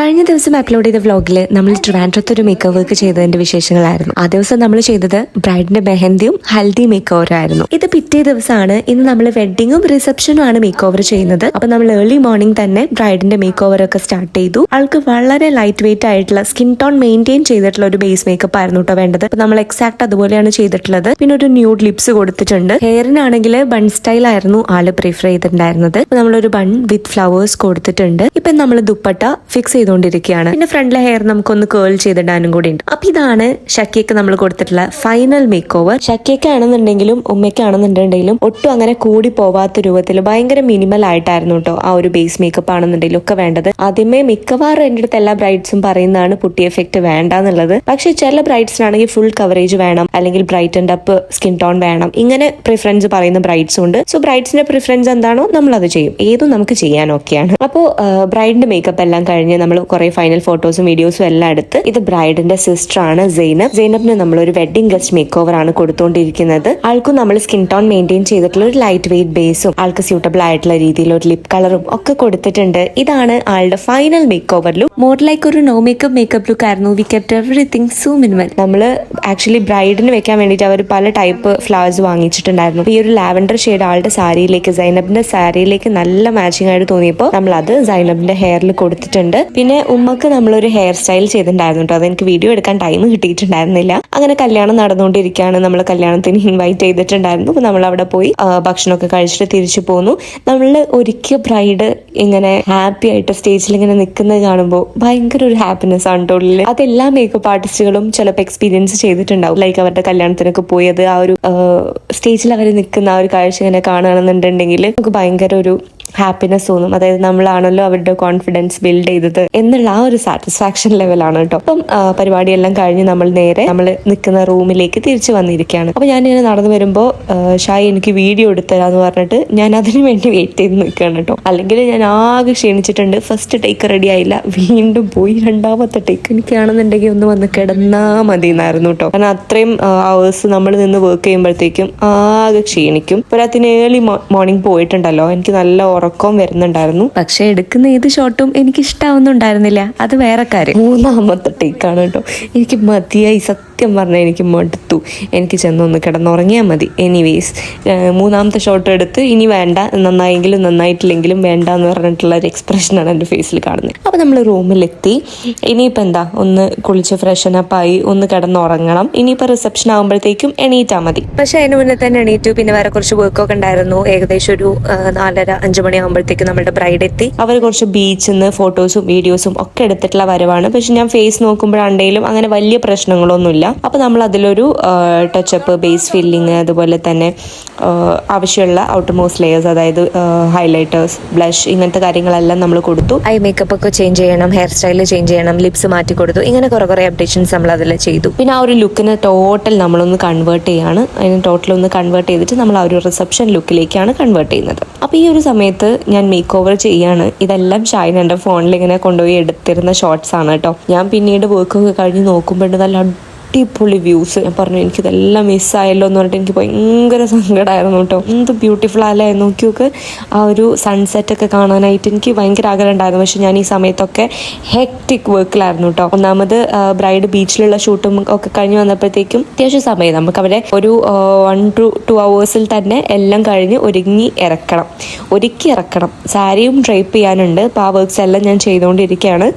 കഴിഞ്ഞ ദിവസം അപ്ലോഡ് ചെയ്ത വ്ലോഗിൽ നമ്മൾ ട്രിവാൻഡ്രത്ത് ഒരു മേക്ക് വർക്ക് ചെയ്തതിന്റെ വിശേഷങ്ങളായിരുന്നു. ആ ദിവസം നമ്മൾ ചെയ്തത് ബ്രൈഡിന്റെ മെഹന്തിയും ഹൽദി മേക്ക് ഓവറും ആയിരുന്നു. ഇത് പിറ്റേ ദിവസമാണ്. ഇന്ന് നമ്മൾ വെഡിങ്ങും റിസപ്ഷനും ആണ് മേക്ക് ഓവർ ചെയ്യുന്നത്. അപ്പൊ നമ്മൾ ഏർലി മോർണിംഗ് തന്നെ ബ്രൈഡിന്റെ മേക്ക് ഓവർ ഒക്കെ സ്റ്റാർട്ട് ചെയ്തു. ആൾക്ക് വളരെ ലൈറ്റ് വെയിറ്റ് ആയിട്ടുള്ള സ്കിൻ ടോൺ മെയിൻറ്റെയിൻ ചെയ്തിട്ടുള്ള ഒരു ബേസ് മേക്കപ്പ് ആയിരുന്നു കേട്ടോ വേണ്ടത്. അപ്പൊ നമ്മൾ എക്സാക്ട് അതുപോലെയാണ് ചെയ്തിട്ടുള്ളത്. പിന്നെ ഒരു ന്യൂഡ് ലിപ്സ് കൊടുത്തിട്ടുണ്ട്. ഹെയറിനാണെങ്കിൽ ബൺ സ്റ്റൈൽ ആയിരുന്നു ആള് പ്രിഫർ ചെയ്തിട്ടുണ്ടായിരുന്നത്. നമ്മളൊരു ബൺ വിത്ത് ഫ്ലവേഴ്സ് കൊടുത്തിട്ടുണ്ട്. ഇപ്പൊ നമ്മൾ ദുപ്പട്ട ഫിക്സ് ചെയ്തുകൊണ്ടിരിക്കുകയാണ്. പിന്നെ ഫ്രണ്ടിലെ ഹെയർ നമുക്കൊന്ന് കേൾ ചെയ്തിടാനും കൂടി ഉണ്ട്. അപ്പൊ ഇതാണ് ഷക്കിക്ക് നമ്മൾ കൊടുത്തിട്ടുള്ള ഫൈനൽ മേക്ക് ഓവർ. ഷക്കിക്കാണെന്നുണ്ടെങ്കിലും ഉമ്മയ്ക്കാണെന്നുണ്ടെങ്കിലും ഒട്ടും അങ്ങനെ കൂടി പോവാത്ത രൂപത്തിൽ ഭയങ്കര മിനിമൽ ആയിട്ടായിരുന്നു കേട്ടോ ആ ഒരു ബേസ് മേക്കപ്പ് ആണെന്നുണ്ടെങ്കിലും ഒക്കെ വേണ്ടത്. ആദ്യമേ മിക്കവാറും എൻ്റെ അടുത്ത് എല്ലാ ബ്രൈഡ്സും പറയുന്നതാണ് പുട്ടി എഫക്ട് വേണ്ട എന്നുള്ളത്. പക്ഷെ ചില ബ്രൈഡ്സിനാണെങ്കിൽ ഫുൾ കവറേജ് വേണം, അല്ലെങ്കിൽ ബ്രൈറ്റൻഡ് അപ്പ് സ്കിൻ ടോൺ വേണം, ഇങ്ങനെ പ്രിഫറൻസ് പറയുന്ന ബ്രൈഡ്സും ഉണ്ട്. സോ ബ്രൈഡ്സിന്റെ പ്രിഫറൻസ് എന്താണോ നമ്മൾ അത് ചെയ്യും. ഏതും നമുക്ക് ചെയ്യാൻ ഓക്കെയാണ്. അപ്പോൾ ബ്രൈഡിന്റെ മേക്കപ്പ് എല്ലാം കഴിഞ്ഞ് നമ്മൾ കുറെ ഫൈനൽ ഫോട്ടോസും വീഡിയോസും എല്ലാം എടുത്ത്, ഇത് ബ്രൈഡിന്റെ സിസ്റ്റർ ആണ് സൈനബ്. സൈനബിന് നമ്മൾ ഒരു വെഡിങ് ഗസ്റ്റ് മേക്ക് ഓവർ ആണ് കൊടുത്തുകൊണ്ടിരിക്കുന്നത്. ആൾക്കും നമ്മൾ സ്കിൻ ടോൺ മെയിൻറ്റെയിൻ ചെയ്തിട്ടുള്ള ഒരു ലൈറ്റ് വെയിറ്റ് ബേസും ആൾക്ക് സ്യൂട്ടബിൾ ആയിട്ടുള്ള രീതിയിൽ ഒരു ലിപ് കളറും ഒക്കെ കൊടുത്തിട്ടുണ്ട്. ഇതാണ് ആളുടെ final make over look. More like ഒരു നോ മേക്കപ്പ് ലുക്ക് ആയിരുന്നു. We kept everything so minimal. നമ്മൾ ആക്ച്വലി ബ്രൈഡിന് വെക്കാൻ വേണ്ടിയിട്ട് അവർ പല ടൈപ്പ് ഫ്ലവേഴ്സ് വാങ്ങിച്ചിട്ടുണ്ടായിരുന്നു. ഈ ഒരു ലാവൻഡർ ഷെയ്ഡ് ആളുടെ സാരിയിലേക്ക്, സൈനബിന്റെ സാരിയിലേക്ക് നല്ല മാച്ചിങ് ആയിട്ട് തോന്നിയപ്പോൾ നമ്മൾ അത് സൈനബിന്റെ ഹെയറിൽ കൊടുത്തിട്ടുണ്ട്. പിന്നെ ഉമ്മക്ക് നമ്മളൊരു ഹെയർ സ്റ്റൈൽ ചെയ്തിട്ടുണ്ടായിരുന്നു കേട്ടോ. അതെനിക്ക് വീഡിയോ എടുക്കാൻ ടൈം കിട്ടിയിട്ടുണ്ടായിരുന്നില്ല. അങ്ങനെ കല്യാണം നടന്നുകൊണ്ടിരിക്കുകയാണ്. നമ്മൾ കല്യാണത്തിന് ഇൻവൈറ്റ് ചെയ്തിട്ടുണ്ടായിരുന്നു. അപ്പോൾ നമ്മൾ അവിടെ പോയി ഭക്ഷണമൊക്കെ കഴിച്ചിട്ട് തിരിച്ചു പോന്നു. നമ്മൾ ഒരിക്കൽ ബ്രൈഡ് ഇങ്ങനെ ഹാപ്പി ആയിട്ട് സ്റ്റേജിൽ ഇങ്ങനെ നിൽക്കുന്നത് കാണുമ്പോൾ ഭയങ്കര ഒരു ഹാപ്പിനെസ് ആണ് ഉള്ളിൽ. അതെല്ലാ മേക്കപ്പ് ആർട്ടിസ്റ്റുകളും ചിലപ്പോൾ എക്സ്പീരിയൻസ് ചെയ്തിട്ടുണ്ടാവും. ലൈക്ക് അവരുടെ കല്യാണത്തിനൊക്കെ പോയത് ആ ഒരു സ്റ്റേജിൽ അവർ നിൽക്കുന്ന ആ ഒരു കാഴ്ച ഇങ്ങനെ കാണുകയാണെന്നുണ്ടെങ്കിൽ നമുക്ക് ഭയങ്കര ഒരു ഹാപ്പിനെസ് തോന്നും. അതായത് നമ്മളാണല്ലോ അവരുടെ കോൺഫിഡൻസ് ബിൽഡ് ചെയ്തത് എന്നുള്ള ആ ഒരു സാറ്റിസ്ഫാക്ഷൻ ലെവലാണ് കേട്ടോ. അപ്പം പരിപാടിയെല്ലാം കഴിഞ്ഞ് നമ്മൾ നേരെ നമ്മൾ നിൽക്കുന്ന റൂമിലേക്ക് തിരിച്ചു വന്നിരിക്കുകയാണ്. അപ്പൊ ഞാൻ ഇങ്ങനെ നടന്നു വരുമ്പോൾ ഷായി എനിക്ക് വീഡിയോ എടുത്തരാന്ന് പറഞ്ഞിട്ട് ഞാൻ അതിനു വേണ്ടി വെയിറ്റ് ചെയ്ത് നിൽക്കുകയാണ് കേട്ടോ. അല്ലെങ്കിൽ ഞാൻ ആകെ ക്ഷീണിച്ചിട്ടുണ്ട്. ഫസ്റ്റ് ടേക്ക് റെഡി ആയില്ല, വീണ്ടും പോയി രണ്ടാമത്തെ ടേക്ക്. എനിക്കാണെന്നുണ്ടെങ്കിൽ ഒന്ന് വന്ന് കിടന്നാ മതി എന്നായിരുന്നു കേട്ടോ. കാരണം അത്രയും അവേഴ്സ് നമ്മൾ നിന്ന് വർക്ക് ചെയ്യുമ്പോഴത്തേക്കും ആകെ ക്ഷീണിക്കും. പോരാത്തിന് ഏർലി മോർണിംഗ് പോയിട്ടുണ്ടല്ലോ, എനിക്ക് നല്ല ഉറക്കം വരുന്നുണ്ടായിരുന്നു. പക്ഷെ എടുക്കുന്ന ഏത് ഷോട്ടും എനിക്ക് ഇഷ്ടാവുന്നുണ്ടായിരുന്നില്ല. അത് വേറെ കാര്യം. മൂന്നാമത്തെ ടേക്കാണ് കേട്ടോ. എനിക്ക് മതിയായി, സത്യം പറഞ്ഞാൽ എനിക്ക് മടുത്തു. എനിക്ക് ചെന്നൊന്ന് കിടന്നുറങ്ങിയാൽ മതി. എനിവേസ് മൂന്നാമത്തെ ഷോട്ട് എടുത്ത് ഇനി വേണ്ട, നന്നായെങ്കിലും നന്നായിട്ടില്ലെങ്കിലും വേണ്ട എന്ന് പറഞ്ഞിട്ടുള്ള ഒരു എക്സ്പ്രഷനാണ് എൻ്റെ ഫേസിൽ കാണുന്നത്. അപ്പോൾ നമ്മൾ റൂമിലെത്തി. ഇനിയിപ്പോൾ എന്താ, ഒന്ന് കുളിച്ച് ഫ്രഷനപ്പായി ഒന്ന് കിടന്നുറങ്ങണം. ഇനിയിപ്പോൾ റിസപ്ഷൻ ആകുമ്പോഴത്തേക്കും എണീറ്റാൽ മതി. പക്ഷെ അതിന് മുന്നേ തന്നെ എണീറ്റു. പിന്നെ വേറെ കുറച്ച് വർക്കൊക്കെ ഉണ്ടായിരുന്നു. ഏകദേശം ഒരു 4:30-5 മണിയാകുമ്പോഴത്തേക്കും നമ്മുടെ ബ്രൈഡ് എത്തി. അവർ കുറച്ച് ബീച്ചിൽ നിന്ന് ഫോട്ടോസും വീഡിയോസും ഒക്കെ എടുത്തിട്ടുള്ള വരവാണ്. പക്ഷെ ഞാൻ ഫേസ് നോക്കുമ്പോഴാണെങ്കിലും അങ്ങനെ വലിയ പ്രശ്നങ്ങളൊന്നുമില്ല. അപ്പൊ നമ്മൾ അതിലൊരു ടച്ചപ്പ്, ബേസ് ഫില്ലിങ്, അതുപോലെ തന്നെ ആവശ്യമുള്ള ഔട്ടർ മോസ്റ്റ് ലെയേഴ്സ്, അതായത് ഹൈലൈറ്റേഴ്സ്, ബ്ലഷ്, ഇങ്ങനത്തെ കാര്യങ്ങളെല്ലാം നമ്മൾ കൊടുത്തു. ഐ മേക്കപ്പ് ഒക്കെ ചേഞ്ച് ചെയ്യണം, ഹെയർ സ്റ്റൈൽ ചേഞ്ച് ചെയ്യണം, ലിപ്സ് മാറ്റി കൊടുത്തു. ഇങ്ങനെ കുറെ അപ്ഡേഷൻസ് നമ്മൾ അതിൽ ചെയ്തു. പിന്നെ ആ ഒരു ലുക്കിന് ടോട്ടൽ നമ്മളൊന്ന് കൺവേർട്ട് ചെയ്യാണ്. അതിന് ടോട്ടൽ ഒന്ന് കൺവേർട്ട് ചെയ്തിട്ട് നമ്മൾ ആ ഒരു റിസപ്ഷൻ ലുക്കിലേക്കാണ് കൺവേർട്ട് ചെയ്യുന്നത്. അപ്പോൾ ഈ ഒരു സമയത്ത് ഞാൻ മേക്ക് ഓവർ ചെയ്യാണ്. ഇതെല്ലാം ഷൈൻ എൻ്റെ ഫോണിൽ ഇങ്ങനെ കൊണ്ടുപോയി എടുത്തിരുന്ന ഷോർട്സ് ആണ് കേട്ടോ. ഞാൻ പിന്നീട് വർക്കൊക്കെ കഴിഞ്ഞ് നോക്കുമ്പോൾ നല്ല അടിപൊളി വ്യൂസ്. ഞാൻ പറഞ്ഞു എനിക്കിതെല്ലാം മിസ്സായല്ലോ എന്ന് പറഞ്ഞിട്ട് എനിക്ക് ഭയങ്കര സങ്കടമായിരുന്നു കേട്ടോ. എന്ത് ബ്യൂട്ടിഫുൾ അല്ലേ, നോക്കി നോക്ക്. ആ ഒരു സൺസെറ്റ് ഒക്കെ കാണാനായിട്ട് എനിക്ക് ഭയങ്കര ആഗ്രഹം ഉണ്ടായിരുന്നു. പക്ഷെ ഞാൻ ഈ സമയത്തൊക്കെ ഹെക്റ്റിക് വർക്കിലായിരുന്നു കേട്ടോ. ഒന്നാമത് ബ്രൈഡ് ബീച്ചിലുള്ള ഷൂട്ടും ഒക്കെ കഴിഞ്ഞ് വന്നപ്പോഴത്തേക്കും അത്യാവശ്യം സമയം നമുക്ക് അവിടെ ഒരു 1 to 2 hours തന്നെ എല്ലാം കഴിഞ്ഞ് ഒരുക്കി ഇറക്കണം. സാരിയും ഡ്രൈപ്പ് ചെയ്യാനുണ്ട്. അപ്പോൾ ആ വർക്ക്സ് എല്ലാം ഞാൻ ചെയ്തുകൊണ്ടിരിക്കുകയാണ്.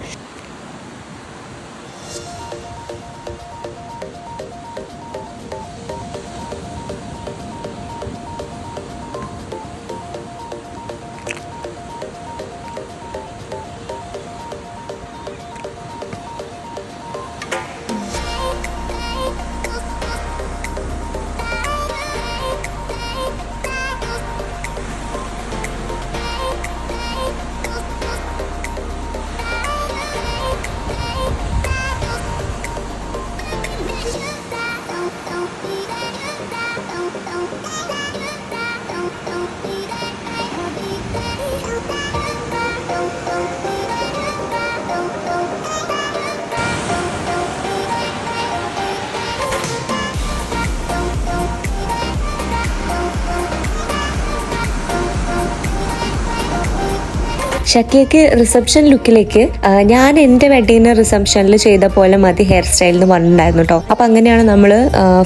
ഷക്കിയക്ക് റിസപ്ഷൻ ലുക്കിലേക്ക് ഞാൻ എന്റെ വെഡിങ്ങിന് റിസപ്ഷനിൽ ചെയ്ത പോലെ മതി ഹെയർ സ്റ്റൈൽ എന്ന് പറഞ്ഞിട്ടുണ്ടായിരുന്നു കേട്ടോ. അപ്പൊ അങ്ങനെയാണ് നമ്മള്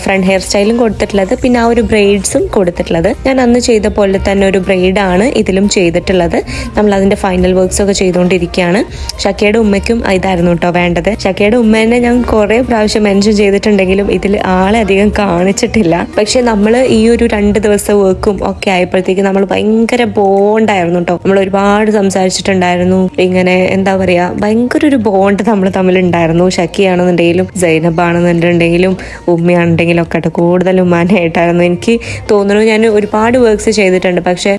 ഫ്രണ്ട് ഹെയർ സ്റ്റൈലും കൊടുത്തിട്ടുള്ളത്, പിന്നെ ആ ഒരു ബ്രെയ്ഡ്സും കൊടുത്തിട്ടുള്ളത്. ഞാൻ അന്ന് ചെയ്ത പോലെ തന്നെ ഒരു ബ്രെയ്ഡ് ആണ് ഇതിലും ചെയ്തിട്ടുള്ളത്. നമ്മൾ അതിന്റെ ഫൈനൽ വർക്ക്സ് ഒക്കെ ചെയ്തുകൊണ്ടിരിക്കുകയാണ്. ഷക്കിയുടെ ഉമ്മയ്ക്കും ഇതായിരുന്നു കേട്ടോ വേണ്ടത്. ഷക്കിയുടെ ഉമ്മേനെ ഞാൻ കുറെ പ്രാവശ്യം മെൻഷൻ ചെയ്തിട്ടുണ്ടെങ്കിലും ഇതിൽ ആളെ അധികം കാണിച്ചിട്ടില്ല. പക്ഷെ നമ്മൾ ഈ ഒരു 2 ദിവസം വർക്കും ഒക്കെ ആയപ്പോഴത്തേക്ക് നമ്മൾ ഭയങ്കര ബോണ്ടായിരുന്നു കേട്ടോ. നമ്മൾ ഒരുപാട് സംസാരിച്ചിട്ടുണ്ടായിരുന്നു. ഇങ്ങനെ എന്താ പറയാ, ഭയങ്കര ഒരു ബോണ്ട് നമ്മൾ തമ്മിലുണ്ടായിരുന്നു. ഷക്കിയാണെന്നുണ്ടെങ്കിലും സൈനബാണെന്നുണ്ടെങ്കിലും ഉമ്മയാണെന്നുണ്ടെങ്കിലും ഒക്കെ കേട്ടോ. കൂടുതൽ ഉമ്മാനായിട്ടായിരുന്നു എനിക്ക് തോന്നുന്നു. ഞാൻ ഒരുപാട് വർക്ക്സ് ചെയ്തിട്ടുണ്ട്, പക്ഷെ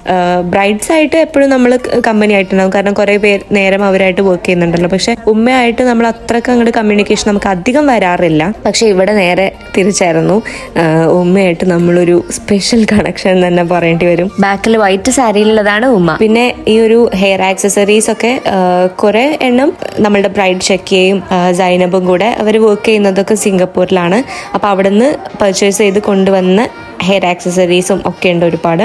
ബ്രൈഡ്സ് ആയിട്ട് എപ്പോഴും നമ്മൾ കമ്പനി ആയിട്ടുണ്ടാവും, കാരണം കുറെ പേര് നേരം അവരായിട്ട് വർക്ക് ചെയ്യുന്നുണ്ടല്ലോ. പക്ഷെ ഉമ്മയായിട്ട് നമ്മൾ അത്രക്ക് അങ്ങോട്ട് കമ്മ്യൂണിക്കേഷൻ നമുക്ക് അധികം വരാറില്ല. പക്ഷെ ഇവിടെ നേരെ തിരിച്ചായിരുന്നു. ഉമ്മയായിട്ട് നമ്മളൊരു സ്പെഷ്യൽ കണക്ഷൻ തന്നെ പറയേണ്ടി വരും. ബാക്കിൽ വൈറ്റ് സാരിയിലുള്ളതാണ് ഉമ്മ. പിന്നെ ഈ ഒരു ഹെയർ ആക്സസറീസ് ഒക്കെ കുറെ എണ്ണം നമ്മളുടെ ബ്രൈഡ് ഷക്കിയയും സൈനബും കൂടെ അവർ വർക്ക് ചെയ്യുന്നതൊക്കെ സിംഗപ്പൂരിലാണ്. അപ്പോൾ അവിടെ നിന്ന് പർച്ചേസ് ചെയ്ത് കൊണ്ടുവന്ന ഹെയർ ആക്സസറീസും ഒക്കെ ഉണ്ട് ഒരുപാട്.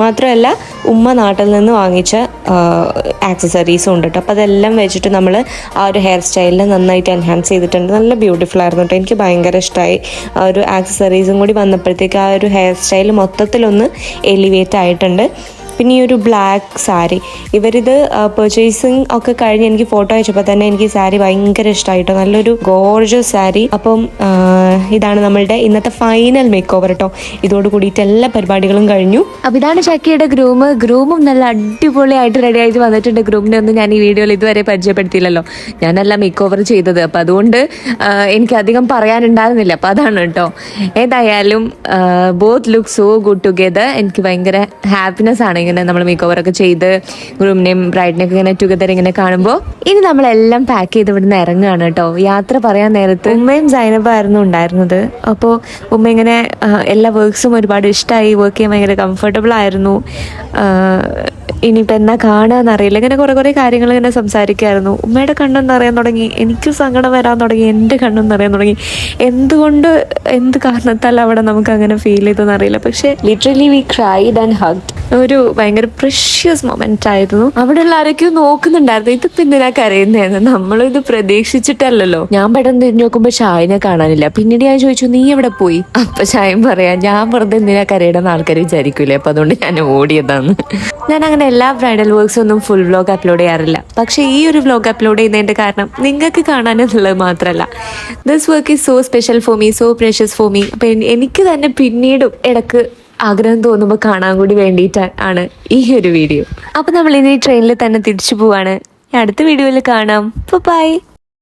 മാത്രമല്ല ഉമ്മ നാട്ടിൽ നിന്ന് വാങ്ങിച്ച ആക്സസറീസും ഉണ്ട് കേട്ടോ. അപ്പോൾ അതെല്ലാം വെച്ചിട്ട് നമ്മൾ ആ ഒരു ഹെയർ സ്റ്റൈലിനെ നന്നായിട്ട് എൻഹാൻസ് ചെയ്തിട്ടുണ്ട്. നല്ല ബ്യൂട്ടിഫുൾ ആയിരുന്നു കേട്ടോ. എനിക്ക് ഭയങ്കര ഇഷ്ടമായി. ആ ഒരു ആക്സസറീസും കൂടി വന്നപ്പോഴത്തേക്ക് ആ ഒരു ഹെയർ സ്റ്റൈൽ മൊത്തത്തിലൊന്ന് എലിവേറ്റ് ആയിട്ടുണ്ട്. പിന്നെ ഈ ഒരു ബ്ലാക്ക് സാരി, ഇവരിത് പർച്ചേസിങ് ഒക്കെ കഴിഞ്ഞ് എനിക്ക് ഫോട്ടോ അയച്ചപ്പോൾ തന്നെ എനിക്ക് സാരി ഭയങ്കര ഇഷ്ടമായിട്ടോ. നല്ലൊരു ഗോർജസ് സാരി. അപ്പം ഇതാണ് നമ്മളുടെ ഇന്നത്തെ ഫൈനൽ മേക്ക് ഓവർ കേട്ടോ. ഇതോട് കൂടിയിട്ട് എല്ലാ പരിപാടികളും കഴിഞ്ഞു. അപ്പം ഇതാണ് ഷക്കിയുടെ ഗ്രൂമും നല്ല അടിപൊളിയായിട്ട് റെഡി ആയിട്ട് വന്നിട്ടുണ്ട്. ഗ്രൂമിനെ ഒന്നും ഞാൻ ഈ വീഡിയോയിൽ ഇതുവരെ പരിചയപ്പെടുത്തിയില്ലല്ലോ. ഞാനല്ല മേക്ക് ഓവർ ചെയ്തത്, അപ്പം അതുകൊണ്ട് എനിക്ക് അധികം പറയാനുണ്ടായിരുന്നില്ല. അപ്പം അതാണ് കേട്ടോ. ഏതായാലും both look so good together. എനിക്ക് ഭയങ്കര ഹാപ്പിനെസ് ആണ് ഇങ്ങനെ നമ്മൾ മേക്ക് ഓവർ ഒക്കെ ചെയ്ത് ഗ്രൂമിനെയും ബ്രൈഡിനെയൊക്കെ ഇങ്ങനെ ടുഗദർ ഇങ്ങനെ കാണുമ്പോൾ. ഇനി നമ്മളെല്ലാം പാക്ക് ചെയ്ത് ഇവിടുന്ന് ഇറങ്ങുകയാണ് കേട്ടോ. യാത്ര പറയാൻ നേരത്ത് ഉമ്മയും സൈനബായിരുന്നു ഉണ്ടായിരുന്നത്. അപ്പോൾ ഉമ്മ ഇങ്ങനെ എല്ലാ വർക്ക്സും ഒരുപാട് ഇഷ്ടമായി, വർക്ക് ചെയ്യാൻ ഭയങ്കര കംഫർട്ടബിൾ ആയിരുന്നു. ഇനിയിപ്പോൾ എന്നാ കാണാന്നറിയില്ല, ഇങ്ങനെ കുറേ കാര്യങ്ങൾ ഇങ്ങനെ സംസാരിക്കുമായിരുന്നു. ഉമ്മയുടെ കണ്ണെന്ന് അറിയാൻ തുടങ്ങി, എനിക്ക് സങ്കടം വരാൻ തുടങ്ങി, എൻ്റെ കണ്ണെന്ന് അറിയാൻ തുടങ്ങി. എന്ത് കാരണത്താൽ അവിടെ നമുക്ക് അങ്ങനെ ഫീൽ ചെയ്തെന്ന് അറിയില്ല. പക്ഷെ literally we cried and hugged. ഒരു ഭയങ്കര പ്രഷ്യസ് മൊമെന്റ് ആയിരുന്നു. അവിടെയുള്ള ആരൊക്കെയോ നോക്കുന്നുണ്ടായിരുന്നു, ഇതിപ്പോ എന്തിനാ കരയുന്നതെന്ന്. നമ്മളിത് പ്രതീക്ഷിച്ചിട്ടല്ലല്ലോ. ഞാൻ പെട്ടെന്ന് തിരിഞ്ഞു നോക്കുമ്പോൾ ഷായിനെ കാണാനില്ല. പിന്നീട് ഞാൻ ചോദിച്ചു, നീ എവിടെ പോയി? അപ്പൊ ഷായും പറയാം, ഞാൻ വെറുതെ എന്തിനാ കരയിടുന്ന ആൾക്കാർ വിചാരിക്കൂലേ, അപ്പൊ അതുകൊണ്ട് ഞാൻ ഓടിയതാണ്. ഞാൻ അങ്ങനെ എല്ലാ ബ്രൈഡൽ വർക്ക്സ് ഒന്നും ഫുൾ വ്ലോഗ് അപ്ലോഡ് ചെയ്യാറില്ല. പക്ഷെ ഈ ഒരു വ്ലോഗ് അപ്ലോഡ് ചെയ്യുന്നതിന്റെ കാരണം നിങ്ങൾക്ക് കാണാനെന്നുള്ളത് മാത്രമല്ല, this work is so special for me, so precious for me. അപ്പൊ എനിക്ക് തന്നെ പിന്നീടും ഇടക്ക് ആഗ്രഹം തോന്നുമ്പോൾ കാണാൻ കൂടി വേണ്ടിയിട്ടാണ് ഈ ഒരു വീഡിയോ. അപ്പൊ നമ്മൾ ഇനി ട്രെയിനിൽ തന്നെ തിരിച്ചു പോവാണ്. അടുത്ത വീഡിയോയിൽ കാണാം. ബൈ.